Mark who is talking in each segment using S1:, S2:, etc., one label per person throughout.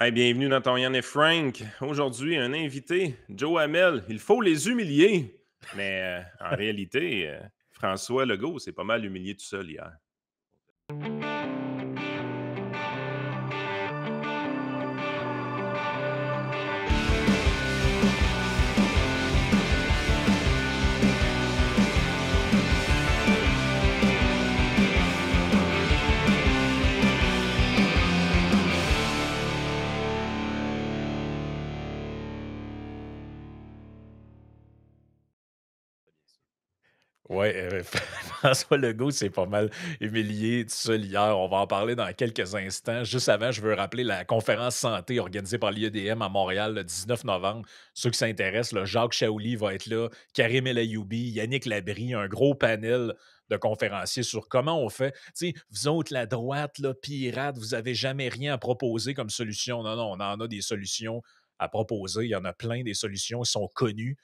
S1: Hey, bienvenue dans ton Yann et Frank. Aujourd'hui, un invité, Joe Hamel. Il faut les humilier. Mais en réalité, François Legault s'est pas mal humilié tout seul hier.
S2: Ouais, François Legault s'est pas mal humilié tout seul hier. On va en parler dans quelques instants. Juste avant, je veux rappeler la conférence santé organisée par l'IEDM à Montréal le 19 novembre. Ceux qui s'intéressent, là, Jacques Chaouli va être là, Karim El Ayoumi, Yannick Labrie, un gros panel de conférenciers sur comment on fait. Tu sais, vous autres, la droite, là, pirate, vous avez jamais rien à proposer comme solution. Non, non, on en a des solutions à proposer. Il y en a plein des solutions, ils sont connues.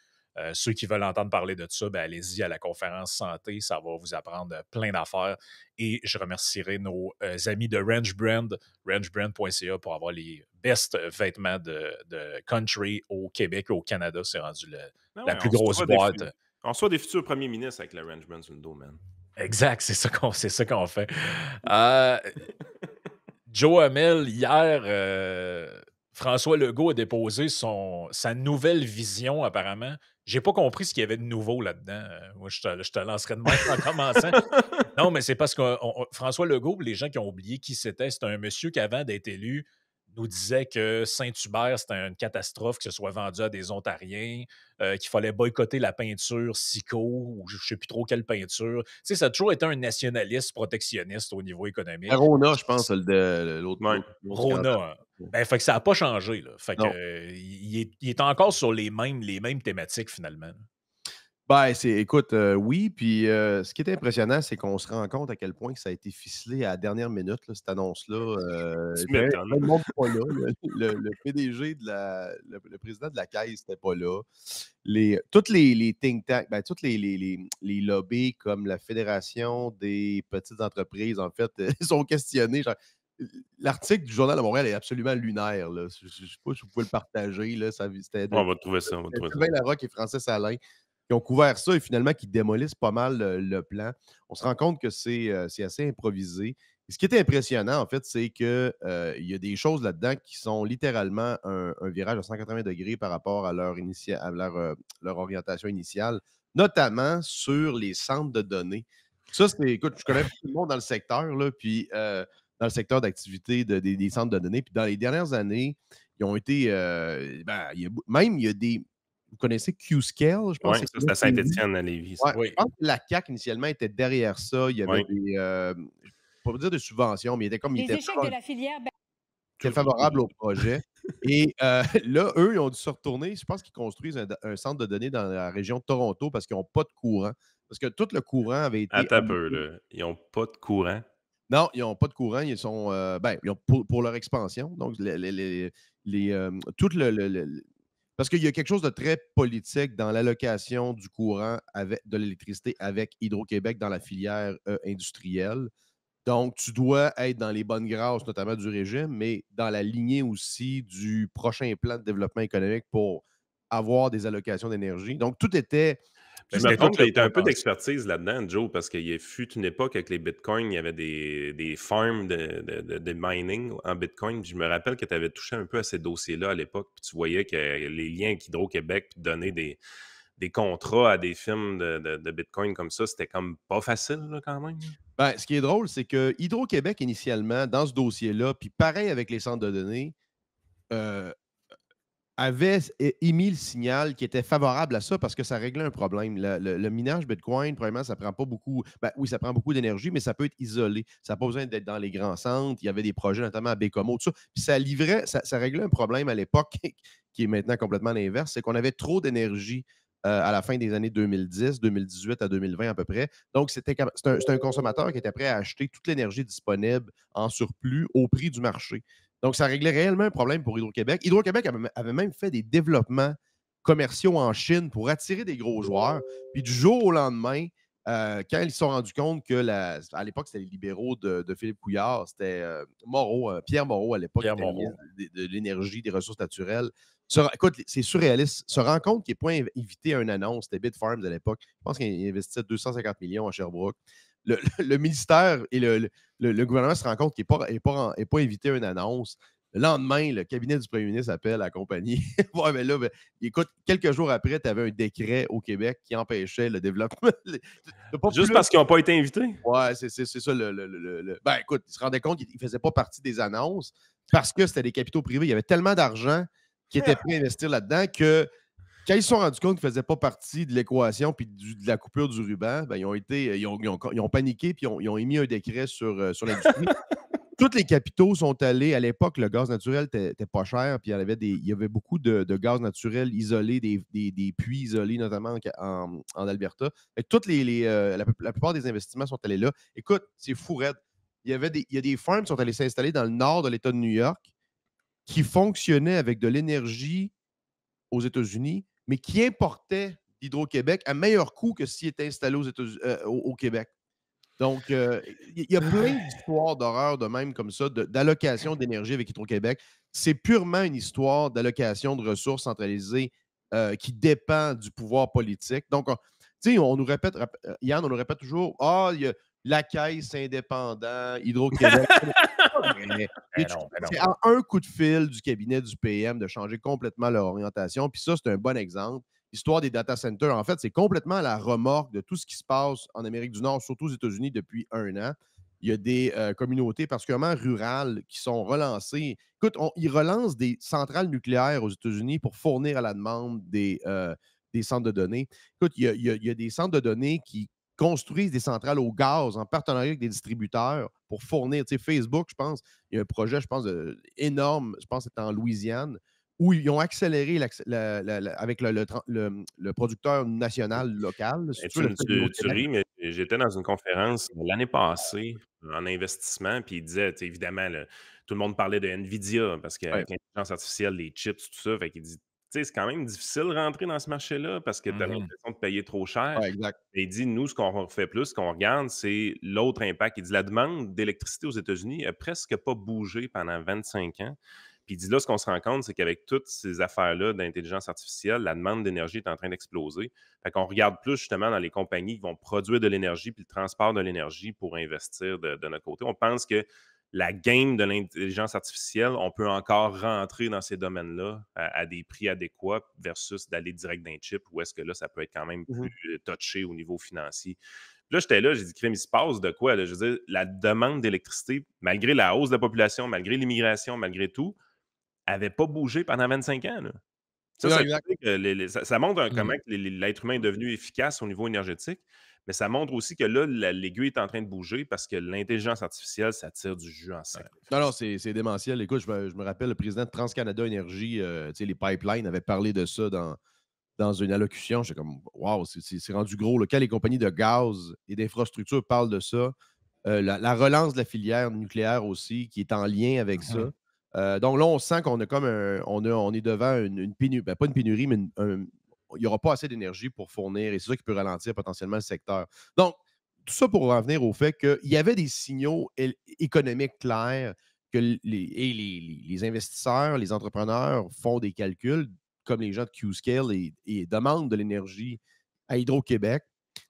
S2: Ceux qui veulent entendre parler de ça, ben, allez-y à la conférence santé, ça va vous apprendre plein d'affaires. Et je remercierai nos amis de Range Brand, rangebrand.ca pour avoir les best vêtements de country au Québec et au Canada. C'est rendu
S1: Ah
S2: la
S1: ouais,
S2: plus grosse boîte.
S1: on reçoit des futurs premiers ministres avec l'arrangement sur le dos, man.
S2: Exact, c'est ça qu'on fait. Euh, Joe Hamel, hier, François Legault a déposé sa nouvelle vision, apparemment. J'ai pas compris ce qu'il y avait de nouveau là-dedans. Moi, je te lancerai de même en commençant. Non, mais c'est parce que François Legault, pour les gens qui ont oublié qui c'était un monsieur qui, avant d'être élu, nous disait que Saint-Hubert, c'était une catastrophe que ce soit vendu à des Ontariens, qu'il fallait boycotter la peinture Sico, ou je ne sais plus trop quelle peinture. Tu sais, ça a toujours été un nationaliste protectionniste au niveau économique.
S3: Arona, je pense, l'autre
S1: Ouais.
S3: scandale.
S2: Rona, hein. Ben, fait que ça n'a pas changé, là. Fait que,
S3: Non.
S2: il est encore sur les mêmes thématiques, finalement.
S3: Ben, écoute, oui, puis ce qui est impressionnant, c'est qu'on se rend compte à quel point que ça a été ficelé à la dernière minute, là, cette annonce-là.
S1: Tu
S3: Plein
S1: m'étonnes.
S3: de monde pas là. Le PDG le président de la Caisse n'était pas là. Toutes les think tanks, ben, toutes les lobbies comme la Fédération des petites entreprises, en fait, ils sont questionnés. Genre, l'article du Journal de Montréal est absolument lunaire. Là. Je ne sais pas si vous pouvez le partager. Là. C'était
S1: On
S3: de
S1: va trouver ça, on va trouver ça.
S3: Sylvain Larocque et Francis Alain qui ont couvert ça et finalement qui démolissent pas mal le plan. On se rend compte que c'est assez improvisé. Et ce qui est impressionnant, en fait, c'est qu'il y a des choses là-dedans qui sont littéralement un virage à 180 degrés par rapport à leur orientation initiale, notamment sur les centres de données. Ça, écoute, je connais beaucoup de monde dans le secteur, là, puis dans le secteur d'activité des centres de données. Puis dans les dernières années, ils ont été. Il y a des. Vous connaissez Qscale, je
S1: Oui,
S3: pense que
S1: ça, c'est à Saint-Étienne, à Lévis, ça.
S3: ouais, je
S2: Oui.
S3: pense que la CAQ, initialement, était derrière ça. Il y avait
S1: Oui.
S3: des, pas dire des subventions, mais il
S4: Les
S3: était
S4: échecs de la filière.
S3: favorable au projet. Et là, eux, ils ont dû se retourner. Je pense qu'ils construisent un centre de données dans la région de Toronto parce qu'ils n'ont pas de courant. Parce que tout le courant avait été
S1: Attends un peu, là. Ils n'ont pas de courant.
S3: non, ils n'ont pas de courant. Ils sont, ils ont pour leur expansion. Donc, tout parce qu'il y a quelque chose de très politique dans l'allocation du courant de l'électricité avec Hydro-Québec dans la filière industrielle. Donc, tu dois être dans les bonnes grâces, notamment du régime, mais dans la lignée aussi du prochain plan de développement économique pour avoir des allocations d'énergie. Donc, tout était.
S1: Puis
S2: Ben,
S1: je me
S2: c'était tout
S1: trompe,
S2: le
S1: tu as un peu
S2: contentieux.
S1: d'expertise là-dedans, Joe, parce qu'il fut une époque avec les bitcoins, il y avait des farms de mining en bitcoin. Puis je me rappelle que tu avais touché un peu à ces dossiers-là à l'époque, puis tu voyais que les liens avec Hydro-Québec, puis donner des contrats à des firmes de bitcoin comme ça, c'était comme pas facile là, quand même.
S3: Ben, ce qui est drôle, c'est que Hydro-Québec, initialement, dans ce dossier-là, puis pareil avec les centres de données, euh, avait émis le signal qui était favorable à ça parce que ça réglait un problème. Le minage Bitcoin, premièrement, ça prend pas beaucoup. Ben, oui, ça prend beaucoup d'énergie, mais ça peut être isolé. Ça n'a pas besoin d'être dans les grands centres. Il y avait des projets, notamment à Bécomo, tout ça. Puis ça réglait un problème à l'époque qui est maintenant complètement l'inverse, c'est qu'on avait trop d'énergie à la fin des années 2010, 2018 à 2020 à peu près. Donc, c'est un consommateur qui était prêt à acheter toute l'énergie disponible en surplus au prix du marché. Donc, ça réglait réellement un problème pour Hydro-Québec. Hydro-Québec avait même fait des développements commerciaux en Chine pour attirer des gros joueurs. Puis du jour au lendemain, quand ils se sont rendus compte que à l'époque, c'était les libéraux de Philippe Couillard, c'était Moreau, Pierre Moreau à l'époque, qui
S2: Pierre
S3: était
S2: Moreau.
S3: ministre de l'énergie, des ressources naturelles. Écoute, c'est surréaliste. Se rend compte qu'il n'est pas invité à une annonce, c'était Bitfarms à l'époque. Je pense qu'il investissait 250 millions à Sherbrooke. Le ministère et le gouvernement se rend compte qu'il n'est pas invité à une annonce. Le lendemain, le cabinet du premier ministre appelle la compagnie. Ouais, mais là, écoute, quelques jours après, tu avais un décret au Québec qui empêchait le développement. T'as pas
S1: Juste
S3: plus.
S1: parce qu'ils n'ont pas été invités?
S3: Ouais, c'est ça. Ben, écoute, ils se rendaient compte qu'ils ne faisaient pas partie des annonces parce que c'était des capitaux privés. Il y avait tellement d'argent qui était prêt à investir là-dedans que quand ils se sont rendus compte qu'ils ne faisaient pas partie de l'équation puis de la coupure du ruban, ben, ils ont paniqué puis ils ont émis un décret sur l'industrie. Tous les capitaux sont allés. À l'époque, le gaz naturel n'était pas cher, puis il y avait beaucoup de gaz naturel isolé, des puits isolés, notamment en Alberta. Fait que la plupart des investissements sont allés là. Écoute, c'est fou raide. Il y a des fermes qui sont allées s'installer dans le nord de l'État de New York qui fonctionnaient avec de l'énergie aux États-Unis, mais qui importaient d'Hydro-Québec à meilleur coût que s'ils étaient installés au Québec. Donc, il y a plein d'histoires d'horreur de même comme ça, d'allocation d'énergie avec Hydro-Québec. C'est purement une histoire d'allocation de ressources centralisées qui dépend du pouvoir politique. Donc, tu sais, on nous répète, Yann, on nous répète toujours, il y a la Caisse indépendant, Hydro-Québec.
S2: Ben non, ben non.
S3: C'est à un coup de fil du cabinet du PM de changer complètement leur orientation. Puis ça, c'est un bon exemple. L'histoire des data centers, en fait, c'est complètement à la remorque de tout ce qui se passe en Amérique du Nord, surtout aux États-Unis depuis un an. Il y a des communautés particulièrement rurales qui sont relancées. Écoute, ils relancent des centrales nucléaires aux États-Unis pour fournir à la demande des centres de données. Écoute, il y a des centres de données qui construisent des centrales au gaz en partenariat avec des distributeurs pour fournir. Tu sais, Facebook, je pense, il y a un projet, je pense, énorme, je pense que c'est en Louisiane, où ils ont accéléré avec le producteur national local, si
S1: Et
S3: tu veux, le
S1: tu
S3: Hydro-Québec.
S1: ris, mais j'étais dans une conférence l'année passée en investissement, puis il disait, tu sais, évidemment, tout le monde parlait de Nvidia parce
S3: Ouais.
S1: qu'avec l'intelligence artificielle, les chips, tout ça, fait qu'il dit, tu sais, c'est quand même difficile de rentrer dans ce marché-là parce que tu as
S2: Mhm.
S1: l'impression de payer trop cher.
S3: Ouais, exact.
S1: Et il dit, nous, ce qu'on fait plus, ce qu'on regarde, c'est l'autre impact. Il dit, la demande d'électricité aux États-Unis a presque pas bougé pendant 25 ans. Puis il dit, là, ce qu'on se rend compte, c'est qu'avec toutes ces affaires-là d'intelligence artificielle, la demande d'énergie est en train d'exploser. Fait qu'on regarde plus justement dans les compagnies qui vont produire de l'énergie puis le transport de l'énergie pour investir de notre côté. On pense que la game de l'intelligence artificielle, on peut encore rentrer dans ces domaines-là à des prix adéquats versus d'aller direct d'un chip où est-ce que là, ça peut être quand même
S3: Mhm.
S1: plus touché au niveau financier. Puis là, j'étais là, j'ai dit, crème, il se passe de quoi? Là? Je veux dire, la demande d'électricité, malgré la hausse de la population, malgré l'immigration, malgré tout, n'avait pas bougé pendant 25 ans. Là.
S3: Non,
S1: Ça veut
S3: exact.
S1: dire que ça montre comment
S3: Mhm.
S1: que l'être humain est devenu efficace au niveau énergétique, mais ça montre aussi que là, l'aiguille est en train de bouger parce que l'intelligence artificielle, ça tire du jus en
S3: Non, non,
S1: sacrifice.
S3: c'est démentiel. Écoute, je me rappelle, le président de TransCanada Énergie, tu sais, les pipelines, avait parlé de ça dans une allocution. J'étais comme, waouh, c'est rendu gros. Là. Quand les compagnies de gaz et d'infrastructures parlent de ça, la relance de la filière nucléaire aussi, qui est en lien avec ça.
S2: Mhm.
S3: Donc là, on sent qu'on a comme on est devant une pénurie, ben, pas une pénurie, mais il n'y aura pas assez d'énergie pour fournir, et c'est ça qui peut ralentir potentiellement le secteur. Donc, tout ça pour revenir au fait qu'il y avait des signaux économiques clairs que les investisseurs, les entrepreneurs font des calculs, comme les gens de Qscale, et demandent de l'énergie à Hydro-Québec.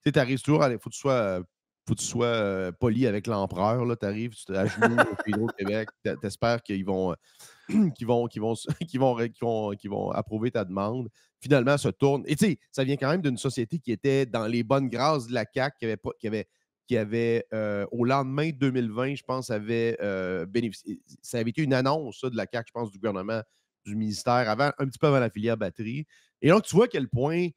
S3: Tu arrives toujours, il faut que tu sois poli avec l'empereur. Tu arrives, tu à genoux chez Hydro-Québec, tu espères qu'ils vont, qu'ils vont approuver ta demande. Finalement, ça tourne. Et tu sais, ça vient quand même d'une société qui était dans les bonnes grâces de la CAQ, qui avait au lendemain de 2020, je pense, avait bénéficié. Ça avait été une annonce ça, de la CAQ, je pense, du gouvernement, du ministère, un petit peu avant la filière batterie. Et donc, tu vois à quel point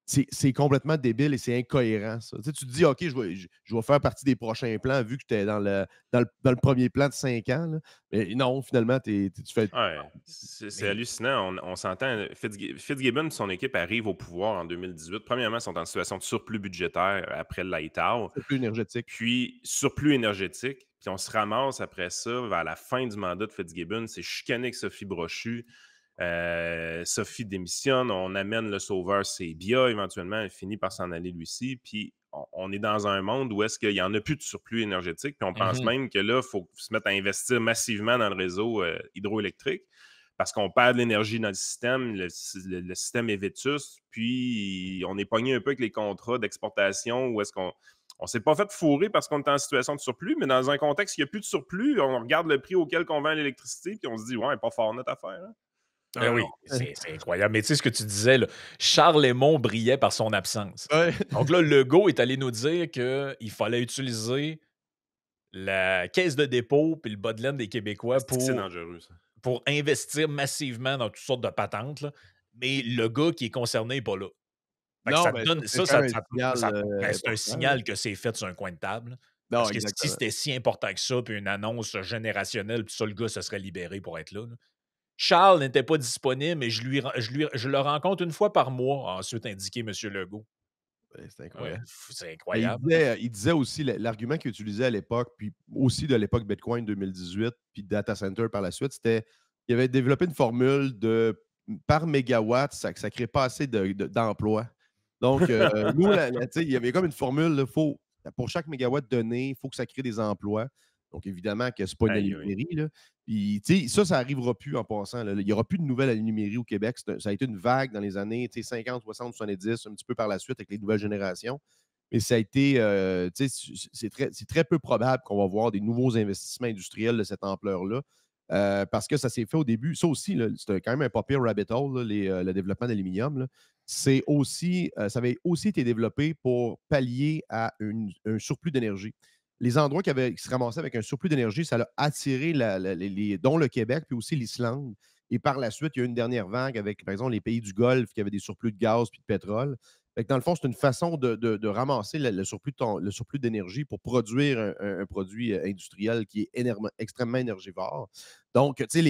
S3: c'est complètement débile et c'est incohérent, ça. Tu sais, tu te dis, OK, je vais faire partie des prochains plans vu que tu es dans le premier plan de 5 ans. Là. Mais non, finalement, tu fais.
S1: Ouais, c'est
S3: Mais
S1: hallucinant. On s'entend. Fitzgibbon, son équipe arrive au pouvoir en 2018. Premièrement, ils sont en situation de surplus budgétaire après le Lightout,
S3: c'est plus énergétique.
S1: puis surplus énergétique. Puis on se ramasse après ça, vers la fin du mandat de Fitzgibbon, c'est chicané avec Sophie Brochu. Sophie démissionne, on amène le sauveur Sebia, éventuellement, elle finit par s'en aller lui aussi. Puis on est dans un monde où est-ce qu'il n'y en a plus de surplus énergétique, puis on pense
S2: Mhm.
S1: même que là, il faut se mettre à investir massivement dans le réseau hydroélectrique parce qu'on perd de l'énergie dans le système, le système est vétuste, puis on est pogné un peu avec les contrats d'exportation où est-ce qu'on on s'est pas fait fourrer parce qu'on est en situation de surplus, mais dans un contexte où il n'y a plus de surplus, on regarde le prix auquel on vend l'électricité, puis on se dit, ouais, pas fort notre affaire. Hein?
S2: Ben
S3: Ah
S2: oui,
S3: non.
S2: c'est incroyable. Mais tu sais ce que tu disais, là, Charles Lemont brillait par son absence.
S3: Ouais.
S2: Donc là, Legault est allé nous dire qu'il fallait utiliser la caisse de dépôt puis le bas de laine des Québécois
S1: C'est dangereux, ça.
S2: pour investir massivement dans toutes sortes de patentes. Là. Mais le gars qui est concerné n'est pas là. Fait que
S3: Non,
S2: ça te
S3: mais
S2: donne
S3: c'est
S2: ça,
S3: quand
S2: ça,
S3: même un
S2: ça-
S3: signal
S2: ben, c'est un
S3: important. Là.
S2: signal que c'est fait sur un coin de table.
S3: Non,
S2: Parce que si
S3: exactement.
S2: c'était si important que ça, puis une annonce générationnelle, puis ça, le gars se serait libéré pour être là. Charles n'était pas disponible, mais je le rencontre une fois par mois, a ensuite indiqué M. Legault.
S3: Ouais, c'est
S2: Ouais,
S3: incroyable.
S2: c'est
S3: Mais
S2: incroyable.
S3: il disait aussi l'argument qu'il utilisait à l'époque, puis aussi de l'époque Bitcoin 2018, puis Data Center par la suite, c'était qu'il avait développé une formule de par mégawatt, ça ne crée pas assez d'emplois. Donc, nous, il y avait comme une formule, là, pour chaque mégawatt donné, il faut que ça crée des emplois. Donc, évidemment que ce n'est pas une
S1: Aïe, aïe.
S3: aluminerie. Là. Puis, ça n'arrivera plus en passant. Là. Il n'y aura plus de nouvelles alumineries au Québec. Ça a été une vague dans les années 50, 60, 70, un petit peu par la suite avec les nouvelles générations. Mais ça a été, c'est très peu probable qu'on va voir des nouveaux investissements industriels de cette ampleur-là. Parce que ça s'est fait au début. Ça aussi, c'était quand même un pas pire rabbit hole, là, le développement d'aluminium. Ça avait aussi été développé pour pallier à un surplus d'énergie. Les endroits qui se ramassaient avec un surplus d'énergie, ça a attiré dont le Québec, puis aussi l'Islande. Et par la suite, il y a eu une dernière vague avec, par exemple, les pays du Golfe qui avaient des surplus de gaz puis de pétrole. Fait que dans le fond, c'est une façon de ramasser le surplus d'énergie pour produire un produit industriel qui est extrêmement énergivore. Donc, tu sais,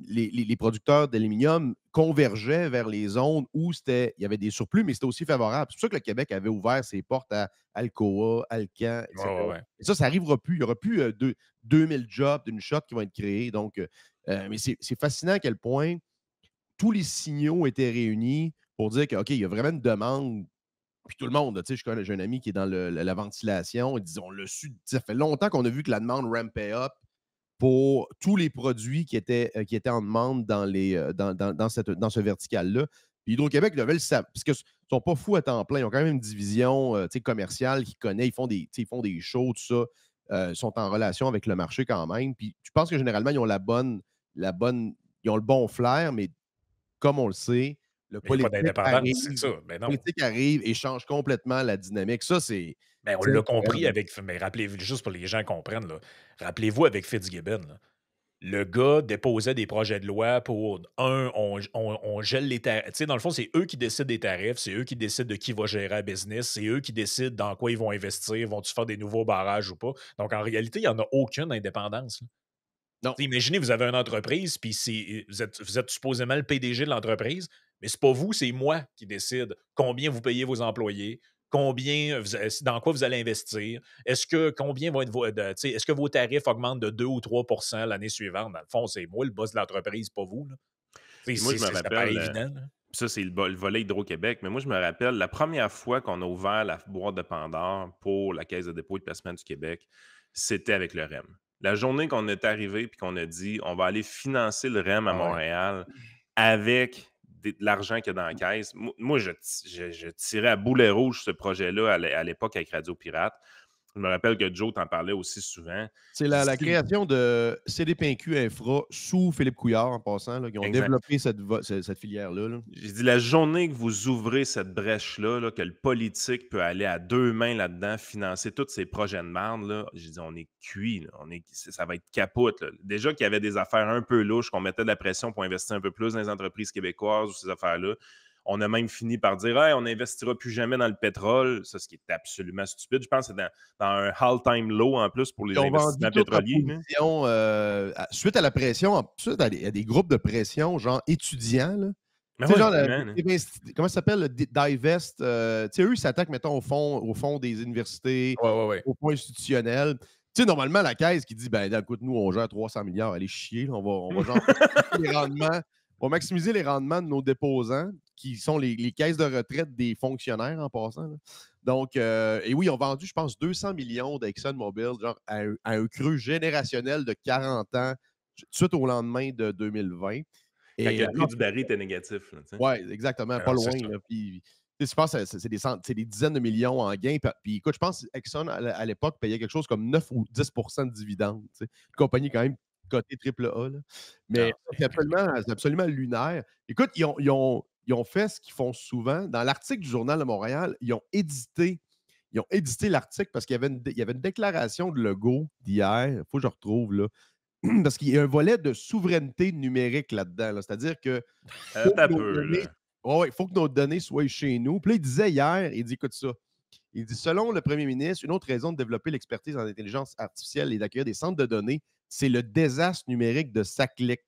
S3: les producteurs d'aluminium convergeaient vers les zones où il y avait des surplus, mais c'était aussi favorable. C'est pour ça que le Québec avait ouvert ses portes à Alcoa, Alcan,
S2: Ouais,
S3: etc.
S2: ouais, ouais.
S3: Et ça n'arrivera plus. Il n'y aura plus 2000 jobs d'une shot qui vont être créés. Donc, mais c'est fascinant à quel point tous les signaux étaient réunis pour dire qu'il y a vraiment une demande. Puis tout le monde, tu sais, j'ai un ami qui est dans la ventilation. Il dit, on l'a su, ça fait longtemps qu'on a vu que la demande rampait up pour tous les produits qui étaient en demande dans ce vertical-là. Puis Hydro-Québec devait le savoir, parce qu'ils ne sont pas fous à temps plein. Ils ont quand même une division commerciale qu'ils connaissent. Ils font des shows, tout ça. Ils sont en relation avec le marché quand même. Puis je pense que généralement, ils ont ils ont le bon flair, mais comme on le sait, le
S2: Mais il n'y a pas
S3: politique
S2: d'indépendance, c'est
S3: arrive,
S2: ça. Ben non.
S3: et change complètement la dynamique. Ça, c'est
S2: Ben, on
S3: c'est
S2: l'a compris
S3: incroyable.
S2: avec. Mais rappelez-vous, juste pour que les gens comprennent, là, rappelez-vous avec Fitzgibbon, là, le gars déposait des projets de loi pour on gèle les tarifs. Tu sais, dans le fond, c'est eux qui décident des tarifs, c'est eux qui décident de qui va gérer la business, c'est eux qui décident dans quoi ils vont investir, vont-ils faire des nouveaux barrages ou pas. Donc, en réalité, il n'y en a aucune indépendance. Là.
S3: Non.
S2: Tu sais, imaginez, vous avez une entreprise, puis vous êtes supposément le PDG de l'entreprise, mais c'est pas vous, c'est moi qui décide combien vous payez vos employés, dans quoi vous allez investir, combien vont être est-ce que vos tarifs augmentent de 2 ou 3 l'année suivante? Dans le fond, c'est moi le boss de l'entreprise, pas vous. Là.
S1: Puis moi, je me
S2: Ça paraît
S1: rappelle,
S2: évident. Là.
S1: ça, c'est le volet Hydro-Québec, mais moi, je me rappelle la première fois qu'on a ouvert la boîte de Pandore pour la Caisse de dépôt et de placement du Québec, c'était avec le REM. La journée qu'on est arrivé et qu'on a dit on va aller financer le REM à
S2: Ah ouais.
S1: Montréal avec de l'argent qu'il y a dans la caisse, moi, je tirais à boulet rouge ce projet-là à l'époque avec Radio Pirate. Je me rappelle que Joe t'en parlait aussi souvent.
S3: C'est la création de CDPQ Infra sous Philippe Couillard, en passant, là, qui ont
S1: Exact.
S3: développé cette filière-là. Là.
S1: J'ai dit, la journée que vous ouvrez cette brèche-là, là, que le politique peut aller à deux mains là-dedans, financer tous ces projets de merde, là, j'ai dit, on est cuit. Là. Ça va être capote. Là. Déjà qu'il y avait des affaires un peu louches, qu'on mettait de la pression pour investir un peu plus dans les entreprises québécoises ou ces affaires-là. On a même fini par dire hey, on n'investira plus jamais dans le pétrole. Ça, ce qui est absolument stupide. Je pense que c'est dans un all-time low en plus pour les
S3: Ils ont vendu
S1: investissements
S3: toute leur
S1: pétroliers.
S3: position, suite à la pression, suite à des groupes de pression, genre étudiants. Là.
S1: Mais
S3: Tu sais,
S1: ouais,
S3: genre,
S1: vraiment,
S3: comment ça s'appelle, le Divest? Tu sais, eux, ils s'attaquent, mettons, au fond des universités,
S2: Ouais.
S3: au fonds institutionnel. Tu sais, normalement, la caisse qui dit, ben, écoute, nous, on gère 300 milliards, allez chier, là, on va genre les rendements on va maximiser les rendements de nos déposants, qui sont les caisses de retraite des fonctionnaires en passant. Là. Donc, et oui, ils ont vendu, je pense, 200 millions d'ExxonMobil, genre à un creux générationnel de 40 ans, suite au lendemain de 2020.
S1: Quand
S3: Et
S1: le prix du baril était négatif.
S3: oui, exactement, pas
S2: Alors, c'est
S3: loin.
S2: ça.
S3: Là, puis, je pense que c'est des dizaines de millions en gains. Puis écoute, je pense que Exxon, à l'époque, payait quelque chose comme 9 ou 10 de dividendes. Une compagnie quand même cotée AAA. Là. Mais
S2: Ah,
S3: c'est absolument lunaire. Écoute, ils ont fait ce qu'ils font souvent. Dans l'article du Journal de Montréal, ils ont édité l'article parce qu'il y avait une déclaration de Legault d'hier. Il faut que je retrouve là. Parce qu'il y a un volet de souveraineté numérique là-dedans. Là. C'est-à-dire que faut
S1: T'as
S3: que nos
S1: peu,
S3: données,
S1: là.
S3: ouais, faut que nos données soient chez nous. Puis là, il disait hier, il dit, écoute ça. Il dit, selon le premier ministre, une autre raison de développer l'expertise en intelligence artificielle et d'accueillir des centres de données, c'est le désastre numérique de SACLIC.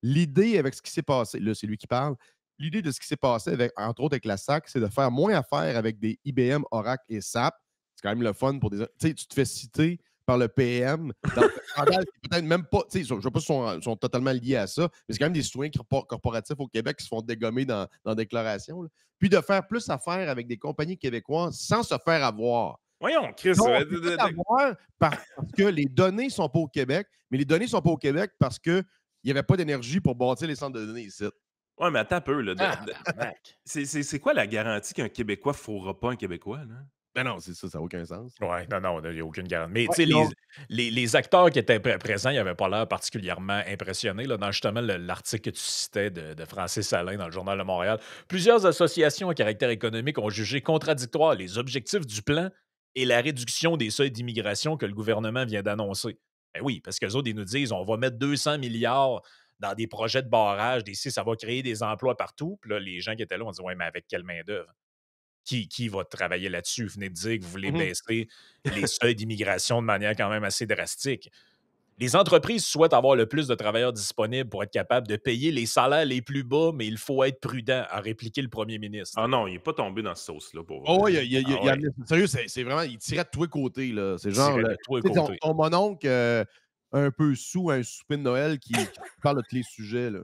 S3: L'idée avec ce qui s'est passé, là, c'est lui qui parle, l'idée de ce qui s'est passé, avec, entre autres avec la SAC, c'est de faire moins affaire avec des IBM, Oracle et SAP. C'est quand même le fun pour des. Tu sais, tu te fais citer par le PM dans un scandale qui peut-être même pas. Tu sais, je ne sais pas si sont totalement liés à ça, mais c'est quand même des citoyens corporatifs au Québec qui se font dégommer dans la déclaration. Là. Puis de faire plus affaire avec des compagnies québécoises sans se faire avoir.
S1: Voyons, Chris.
S3: Non, on peut pas avoir parce que les données ne sont pas au Québec, mais les données ne sont pas au Québec parce qu'il n'y avait pas d'énergie pour bâtir les centres de données ici.
S1: Ouais, mais attends un peu. Là,
S2: tabarnak.
S1: c'est quoi la garantie qu'un Québécois ne fourra pas un Québécois? Là?
S3: Ben non, c'est ça n'a aucun sens.
S2: Ouais, non, il n'y a aucune garantie. Mais
S3: Ouais,
S2: tu sais,
S3: non.
S2: les acteurs qui étaient présents, ils n'avaient pas l'air particulièrement impressionnés. Là, dans justement l'article que tu citais de Francis Alain dans le Journal de Montréal, plusieurs associations à caractère économique ont jugé contradictoires les objectifs du plan et la réduction des seuils d'immigration que le gouvernement vient d'annoncer. Ben oui, parce qu'eux autres, ils nous disent on va mettre 200 milliards dans des projets de barrage, d'ici, ça va créer des emplois partout. Puis là, les gens qui étaient là ont dit ouais, mais avec quelle main-d'œuvre? Qui va travailler là-dessus? Vous venez de dire que vous voulez baisser les seuils d'immigration de manière quand même assez drastique. Les entreprises souhaitent avoir le plus de travailleurs disponibles pour être capables de payer les salaires les plus bas, mais il faut être prudent, a répliqué le premier ministre.
S1: Ah non, il n'est pas tombé dans ce sauce-là, pour vrai.
S3: Oh, oui,
S2: Ah ouais.
S3: sérieux, c'est vraiment, il tirait de tous les côtés. Là. C'est
S2: Il
S3: genre,
S2: tirait de tous les
S3: tu sais,
S2: côtés.
S3: ton mononcle un peu sous un souper de Noël qui parle de tous les sujets. Là.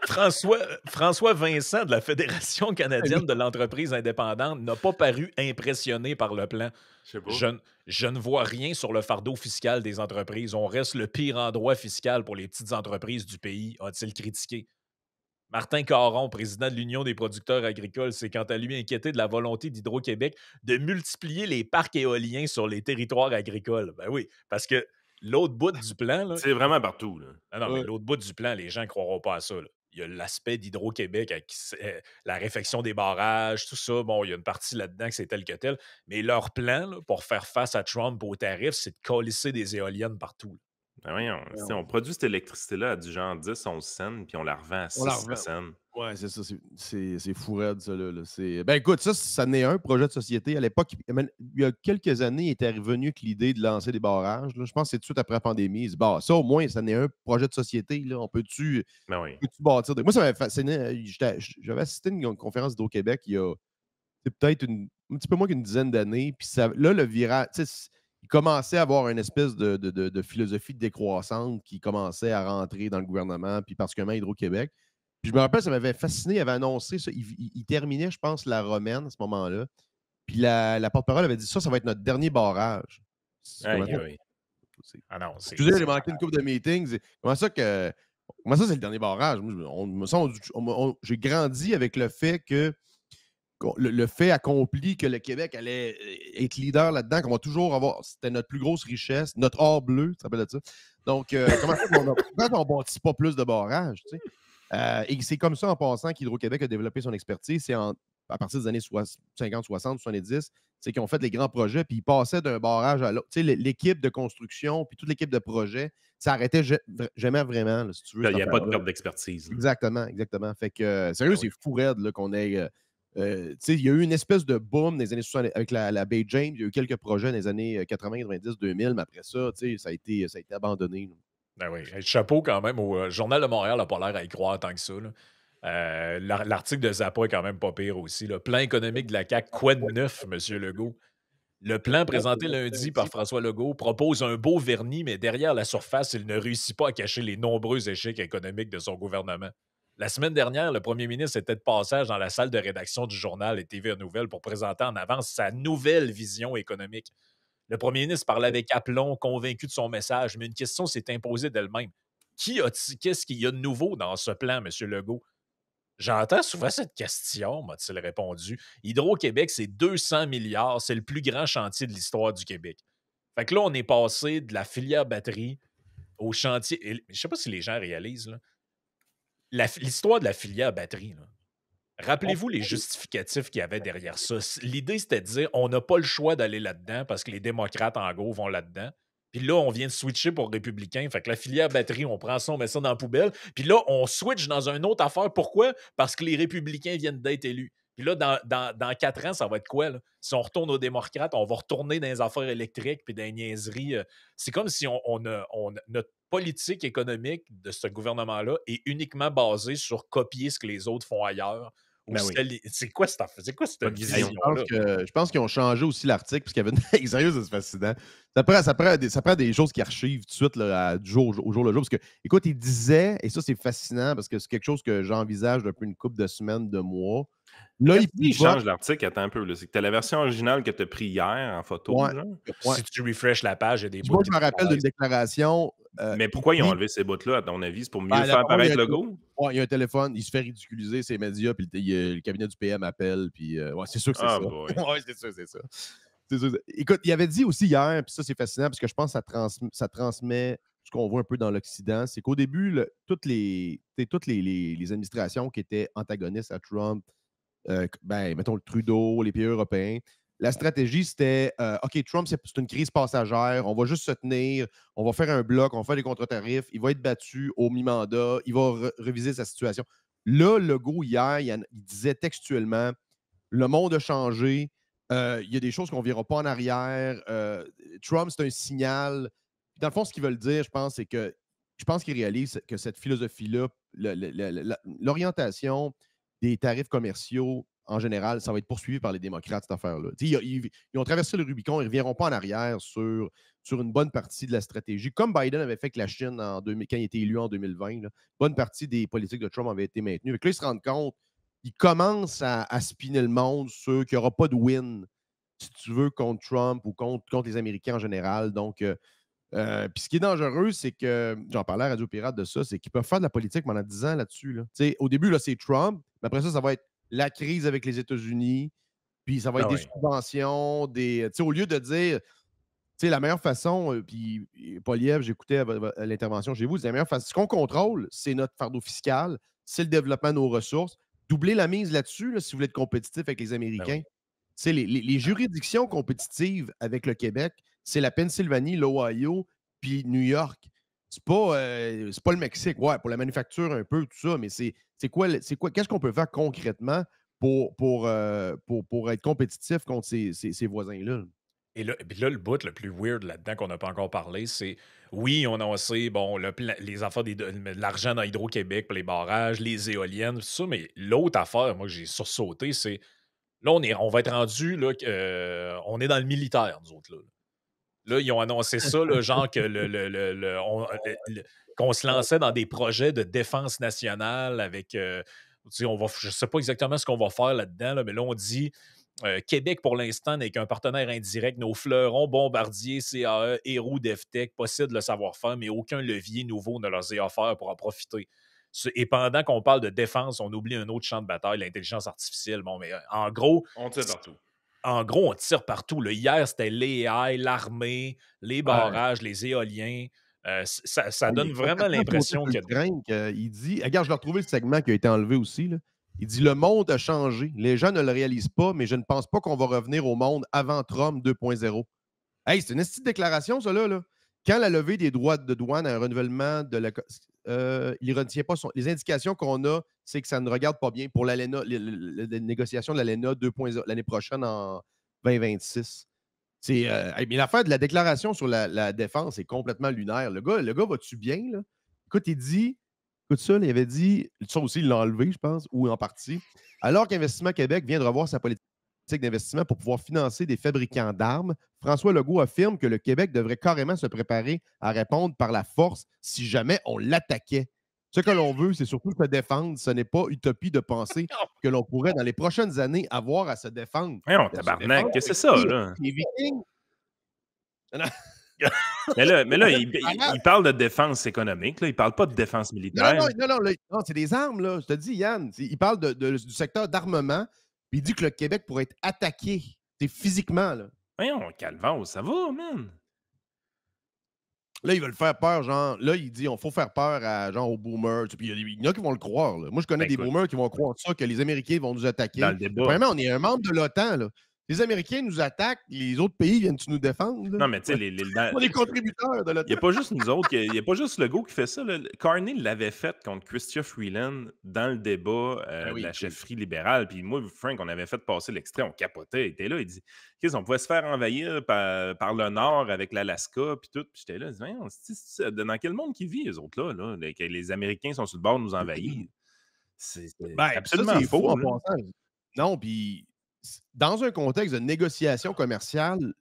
S2: François Vincent de la Fédération canadienne de l'entreprise indépendante n'a pas paru impressionné par le plan.
S1: Je sais pas.
S2: Je ne vois rien sur le fardeau fiscal des entreprises. On reste le pire endroit fiscal pour les petites entreprises du pays, a-t-il critiqué. Martin Caron, président de l'Union des producteurs agricoles, s'est quant à lui inquiété de la volonté d'Hydro-Québec de multiplier les parcs éoliens sur les territoires agricoles. Ben oui, parce que l'autre bout du plan, là,
S1: C'est vraiment partout. Là.
S2: non, mais l'autre bout du plan, les gens ne croiront pas à ça. Là. Il y a l'aspect d'Hydro-Québec avec la réfection des barrages, tout ça. Bon, il y a une partie là-dedans que c'est tel que tel. Mais leur plan là, pour faire face à Trump aux tarifs, c'est de colisser des éoliennes partout.
S1: Ben voyons, on produit cette électricité-là à du genre 10-11 cents, puis on la revend à
S3: On la
S1: 6
S3: revend.
S1: cents.
S3: Ouais, c'est ça. C'est fou raide, ça. Là. Ben écoute, ça n'est un projet de société. À l'époque, il y a quelques années, il était revenu avec l'idée de lancer des barrages. Là. Je pense que c'est tout de suite après la pandémie. Il dit, bah, ça, au moins, ça n'est un projet de société. Là. On peut-tu
S1: Ben oui.
S3: bâtir Moi, ça m'avait fasciné. J'avais assisté à une conférence d'Hydro-Québec il y a peut-être un petit peu moins qu'une dizaine d'années. Puis là, le virage, il commençait à avoir une espèce de philosophie décroissante qui commençait à rentrer dans le gouvernement, puis particulièrement Hydro-Québec. Puis je me rappelle, ça m'avait fasciné, il avait annoncé ça. Il terminait, je pense, la romaine à ce moment-là. Puis la porte-parole avait dit ça va être notre dernier barrage.
S2: Ah non,
S3: Excusez, j'ai manqué une couple de meetings. Comment ça, c'est le dernier barrage? J'ai grandi avec le fait que le fait accompli que le Québec allait être leader là-dedans, qu'on va toujours avoir, c'était notre plus grosse richesse, notre or bleu, ça s'appelle ça. Donc, comment ça on ne bâtit pas plus de barrages, tu sais? Et c'est comme ça, en passant, qu'Hydro-Québec a développé son expertise. C'est à partir des années 50, 60, 70, c'est qu'ils ont fait les grands projets, puis ils passaient d'un barrage à l'autre. Tu sais, l'équipe de construction, puis toute l'équipe de projet, ça arrêtait jamais vraiment, là, si tu veux.
S1: Il n'y a pas de perte d'expertise.
S3: Exactement. Fait que, sérieux, c'est fou raide là, qu'on ait... il y a eu une espèce de boom dans les années 60 avec la Bay James. Il y a eu quelques projets dans les années 80, 90, 2000, mais après ça, ça a été abandonné. Là.
S2: Ben oui. Chapeau quand même au Journal de Montréal n'a pas l'air à y croire tant que ça. L'article de Zappa est quand même pas pire aussi. Le plan économique de la CAQ, quoi de neuf, M. Legault? Le plan présenté lundi par François Legault propose un beau vernis, mais derrière la surface, il ne réussit pas à cacher les nombreux échecs économiques de son gouvernement. La semaine dernière, le premier ministre était de passage dans la salle de rédaction du journal et TVA Nouvelles pour présenter en avance sa nouvelle vision économique. Le premier ministre parlait avec aplomb, convaincu de son message, mais une question s'est imposée d'elle-même. Qu'est-ce qu'il y a de nouveau dans ce plan, M. Legault? J'entends souvent cette question, m'a-t-il répondu. Hydro-Québec, c'est 200 milliards, c'est le plus grand chantier de l'histoire du Québec. Fait que là, on est passé de la filière batterie au chantier. Je ne sais pas si les gens réalisent, là, l'histoire de la filière batterie. Là. Rappelez-vous les justificatifs qu'il y avait derrière ça. L'idée, c'était de dire on n'a pas le choix d'aller là-dedans parce que les démocrates, en gros, vont là-dedans. Puis là, on vient de switcher pour républicain. Fait que la filière batterie, on prend ça, on met ça dans la poubelle. Puis là, on switch dans une autre affaire. Pourquoi? Parce que les républicains viennent d'être élus. Puis là, dans 4 ans, ça va être quoi? Là? Si on retourne aux démocrates, on va retourner dans les affaires électriques puis dans les niaiseries. C'est comme si notre politique économique de ce gouvernement-là est uniquement basée sur copier ce que les autres font ailleurs.
S3: Ben oui.
S2: C'est quoi cette
S1: Pas de vision.
S3: Je pense qu'ils ont changé aussi l'article parce qu'il y avait sérieux, c'est fascinant. Ça prend des choses qui archivent tout de suite là, du jour au jour le jour. Parce que, écoute, il disait, et ça c'est fascinant parce que c'est quelque chose que j'envisage depuis une couple de semaines, de mois.
S1: Là, il change l'article, attends un peu. C'est que tu as la version originale que tu as pris hier en photo.
S3: Ouais, ouais.
S2: Si tu refresh la page, il y a des bouts.
S3: Moi, je me rappelle d'une déclaration.
S1: Mais pourquoi ils ont enlevé ces bouts-là, à ton avis? C'est pour mieux faire paraître le go?
S3: Ouais, il y a un téléphone, il se fait ridiculiser ses médias, puis le cabinet du PM appelle, puis ouais, c'est sûr que c'est ça. Ouais, c'est sûr, c'est ça. Écoute, il avait dit aussi hier, puis ça, c'est fascinant, parce que je pense que ça transmet ce qu'on voit un peu dans l'Occident, c'est qu'au début, toutes les administrations qui étaient antagonistes à Trump, mettons le Trudeau, les pays européens, la stratégie, c'était OK, Trump, c'est une crise passagère, on va juste se tenir, on va faire un bloc, on va faire des contre-tarifs, il va être battu au mi-mandat, il va reviser sa situation. Là, Legault, hier, il disait textuellement le monde a changé, il y a des choses qu'on ne verra pas en arrière. Trump, c'est un signal. Dans le fond, ce qu'ils veulent dire, je pense, c'est que je pense qu'ils réalisent que cette philosophie-là, l'orientation des tarifs commerciaux, en général, ça va être poursuivi par les démocrates, cette affaire-là. Ils ont traversé le Rubicon, ils ne reviendront pas en arrière sur une bonne partie de la stratégie, comme Biden avait fait avec la Chine quand il était élu en 2020. Là, bonne partie des politiques de Trump avaient été maintenues. Donc là, ils se rendent compte, ils commencent à spinner le monde sur qu'il n'y aura pas de win, si tu veux, contre Trump ou contre les Américains en général. Donc, puis ce qui est dangereux, c'est que, j'en parlais à Radio Pirate de ça, c'est qu'ils peuvent faire de la politique pendant 10 ans là-dessus. Là. Au début, là, c'est Trump, mais après ça va être la crise avec les États-Unis, puis ça va être des subventions, au lieu de dire, la meilleure façon, puis Poliev, j'écoutais l'intervention chez vous, c'est la meilleure façon. Ce qu'on contrôle, c'est notre fardeau fiscal, c'est le développement de nos ressources. Doubler la mise là-dessus, là, si vous voulez être compétitif avec les Américains. Les juridictions compétitives avec le Québec, c'est la Pennsylvanie, l'Ohio, puis New York. C'est pas le Mexique. Ouais, pour la manufacture un peu, tout ça, mais c'est quoi, qu'est-ce qu'on peut faire concrètement pour être compétitif contre ces voisins-là?
S2: Et là, le bout le plus weird là-dedans qu'on n'a pas encore parlé, c'est oui, on a aussi les affaires de l'argent dans Hydro-Québec pour les barrages, les éoliennes, tout ça, mais l'autre affaire, moi, que j'ai sursauté, c'est là, on va être rendu, là, on est dans le militaire, nous autres. Là, ils ont annoncé ça, là, genre que qu'on se lançait dans des projets de défense nationale avec. Je ne sais pas exactement ce qu'on va faire là-dedans, là, mais là, on dit Québec, pour l'instant, n'est qu'un partenaire indirect. Nos fleurons, Bombardier, CAE, Héroux, DevTech possèdent le savoir-faire, mais aucun levier nouveau ne leur est offert pour en profiter. Et pendant qu'on parle de défense, on oublie un autre champ de bataille, l'intelligence artificielle. Bon, mais en gros.
S1: On tire partout.
S2: En gros, on tire partout. Là. Hier, c'était l'AI, l'armée, les barrages, les éoliens. Ça donne vraiment l'impression que.
S3: Il dit. Regarde, je l'ai retrouvé le segment qui a été enlevé aussi. Là. Il dit le monde a changé. Les gens ne le réalisent pas, mais je ne pense pas qu'on va revenir au monde avant Trump 2.0. Hey, c'est une petite déclaration, ça là. Quand la levée des droits de douane à un renouvellement de la. Il ne retient pas les indications qu'on a, c'est que ça ne regarde pas bien pour l'ALENA, les négociations de l'ALENA 2.0 l'année prochaine en 2026. Mais l'affaire de la déclaration sur la défense est complètement lunaire. Le gars va-tu bien? Là? Écoute, ça, il avait dit, ça aussi, il l'a enlevé, je pense, ou en partie. Alors qu'Investissement Québec vient de revoir sa politique d'investissement pour pouvoir financer des fabricants d'armes, François Legault affirme que le Québec devrait carrément se préparer à répondre par la force si jamais on l'attaquait. Ce que l'on veut, c'est surtout se défendre. Ce n'est pas utopie de penser que l'on pourrait, dans les prochaines années, avoir à se défendre.
S1: Voyons,
S3: Se
S1: tabarnak,
S3: défendre
S1: qu'est-ce que
S3: avec
S1: c'est ça,
S3: qui?
S1: là?
S3: Les Vikings? Non,
S1: Mais là, il,
S3: malade.
S1: il parle de défense économique, là. Il parle pas de défense
S3: Non,
S1: militaire.
S3: non, c'est des armes, là. Je te dis, Yann. Il parle du secteur d'armement, puis il dit que le Québec pourrait être attaqué. C'est physiquement, là.
S1: Voyons, Calvaire, ça va, man.
S3: Là, ils veulent faire peur, genre. Là, il dit, on faut faire peur genre, aux boomers. Puis il y en a qui vont le croire, là. Moi, je connais
S1: Ben
S3: des
S1: écoute,
S3: boomers qui vont croire ça, que les Américains vont nous
S1: dans
S3: attaquer.
S1: le débat.
S3: Premièrement, on est un membre de l'OTAN, là. Les Américains nous attaquent, les autres pays viennent-tu nous défendre, là?
S1: Non, mais tu sais,
S3: On est contributeurs de
S1: il n'y
S3: l'OTAN.
S1: a pas juste nous autres, il n'y a pas juste Legault qui fait ça. Là. Carney l'avait fait contre Chrystia Freeland dans le débat
S3: Ben
S1: de
S3: oui,
S1: la
S3: oui.
S1: chefferie libérale. Puis moi, Frank, on avait fait passer l'extrait, on capotait. Il était là, il dit qu'est-ce qu'on pouvait se faire envahir par le Nord avec l'Alaska, puis tout. Puis j'étais là, je dis, voyons, dans quel monde qu'ils vivent, eux autres-là, que les Américains sont sur le bord de nous envahir? C'est
S3: Ben, ça,
S1: absolument
S3: c'est fou
S1: faux.
S3: en
S1: Là.
S3: passant. Non, puis dans un contexte de négociation commerciale,